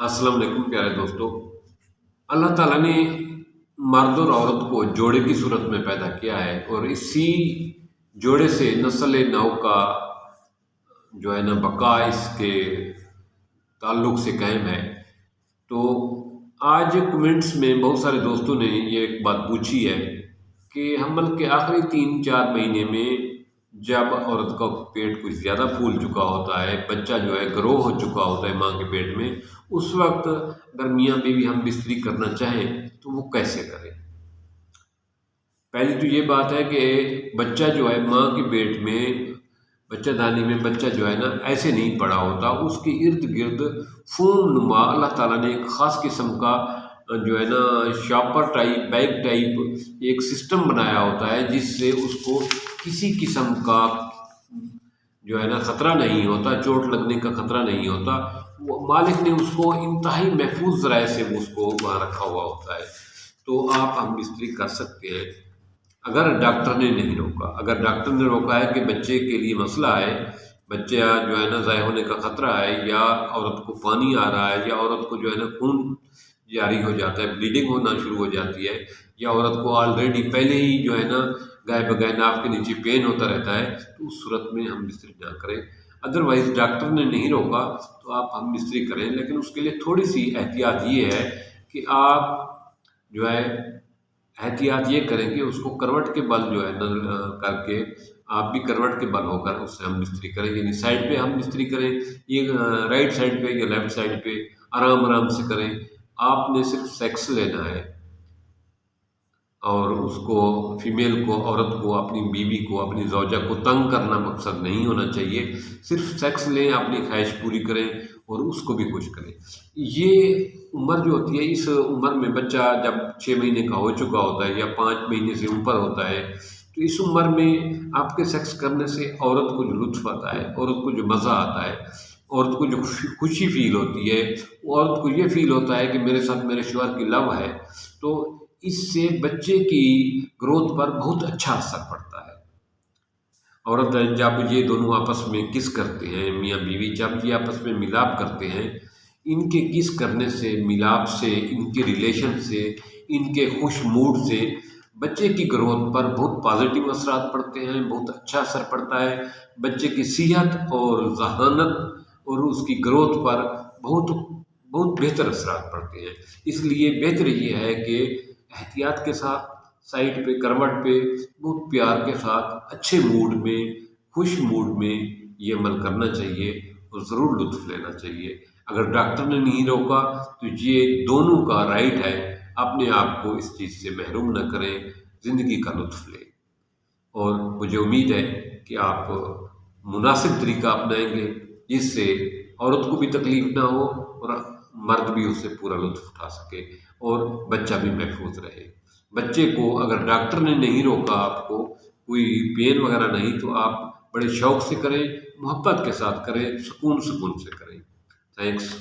अस्सलाम वालेकुम प्यारे दोस्तों। अल्लाह ताला ने मर्द और औरत को जोड़े की सूरत में पैदा किया है और इसी जोड़े से नस्ल नौ का जो है ना बका इसके ताल्लुक से कायम है। तो आज कमेंट्स में बहुत सारे दोस्तों ने ये एक बात पूछी है कि हमल के आखिरी 3-4 महीने में जब औरत का पेट कुछ ज़्यादा फूल चुका होता है, बच्चा जो है ग्रो हो चुका होता है माँ के पेट में, उस वक्त अगर मियाँ बीवी हम बिस्तरी करना चाहें तो वो कैसे करें। पहली तो ये बात है कि बच्चा जो है माँ के पेट में, बच्चादानी में बच्चा जो है ना ऐसे नहीं पड़ा होता, उसके इर्द गिर्द फोम नुमा अल्लाह ताला ने एक ख़ास किस्म का जो है ना शॉपर टाइप बैग टाइप एक सिस्टम बनाया होता है, जिससे उसको किसी किस्म का जो है ना ख़तरा नहीं होता, चोट लगने का ख़तरा नहीं होता। वो मालिक ने उसको इंतहाई महफूज ज़राए से उसको वहाँ रखा हुआ होता है। तो आप हम बिस्तरी कर सकते हैं अगर डॉक्टर ने नहीं रोका। अगर डॉक्टर ने रोका है कि बच्चे के लिए मसला है, बच्चा जो है ना ज़ाय होने का ख़तरा है, या औरत को पानी आ रहा है, या औरत को जो है ना खून जारी हो जाता है, ब्लीडिंग होना शुरू हो जाती है, या औरत को ऑलरेडी पहले ही जो है ना गाय बगाए नाप के नीचे पेन होता रहता है, तो उस सूरत में हम बिस्तरी ना करें। अदरवाइज़ डॉक्टर ने नहीं रोका तो आप हम बिस्तरी करें, लेकिन उसके लिए थोड़ी सी एहतियात ये है कि आप जो है एहतियात ये करें कि उसको करवट के बल जो है ना करके आप भी करवट के बल होकर उससे हम बिस्तरी करें, यानी साइड पे हम बिस्तरी करें, ये राइट साइड पे या लेफ्ट साइड पे आराम आराम से करें। आपने सिर्फ सेक्स लेना है और उसको फीमेल को, औरत को, अपनी बीवी को, अपनी ज़ौजा को तंग करना मकसद नहीं होना चाहिए। सिर्फ सेक्स लें, अपनी ख्वाहिश पूरी करें और उसको भी खुश करें। ये उम्र जो होती है, इस उम्र में बच्चा जब 6 महीने का हो चुका होता है या 5 महीने से ऊपर होता है, तो इस उम्र में आपके सेक्स करने से औरत को जो लुत्फ़ आता है, औरत को जो मज़ा आता है, औरत को जो खुशी फील होती है, औरत को ये फील होता है कि मेरे साथ मेरे शौहर की लव है, तो इससे बच्चे की ग्रोथ पर बहुत अच्छा असर पड़ता है। औरत जब ये दोनों आपस में किस करते हैं, मियाँ बीवी जब ये आपस में मिलाप करते हैं, इनके किस करने से, मिलाप से, इनके रिलेशन से, इनके खुश मूड से बच्चे की ग्रोथ पर बहुत पॉजिटिव असरात पड़ते हैं, बहुत अच्छा असर पड़ता है। बच्चे की सेहत और ज़हानत और उसकी ग्रोथ पर बहुत बहुत बेहतर असरात पड़ते हैं। इसलिए बेहतर ये है कि एहतियात के साथ साइड पे, करवट पे, बहुत प्यार के साथ, अच्छे मूड में, खुश मूड में ये अमल करना चाहिए और ज़रूर लुत्फ़ लेना चाहिए। अगर डॉक्टर ने नहीं रोका तो ये दोनों का राइट है, अपने आप को इस चीज़ से महरूम न करें, ज़िंदगी का लुत्फ़ लें। और मुझे उम्मीद है कि आप मुनासिब तरीका अपनाएंगे, जिससे औरत को भी तकलीफ़ ना हो और मर्द भी उससे पूरा लुत्फ़ उठा सके और बच्चा भी महफूज रहे। बच्चे को अगर डॉक्टर ने नहीं रोका, आपको कोई पेन वगैरह नहीं, तो आप बड़े शौक़ से करें, मोहब्बत के साथ करें, सुकून से करें। थैंक्स।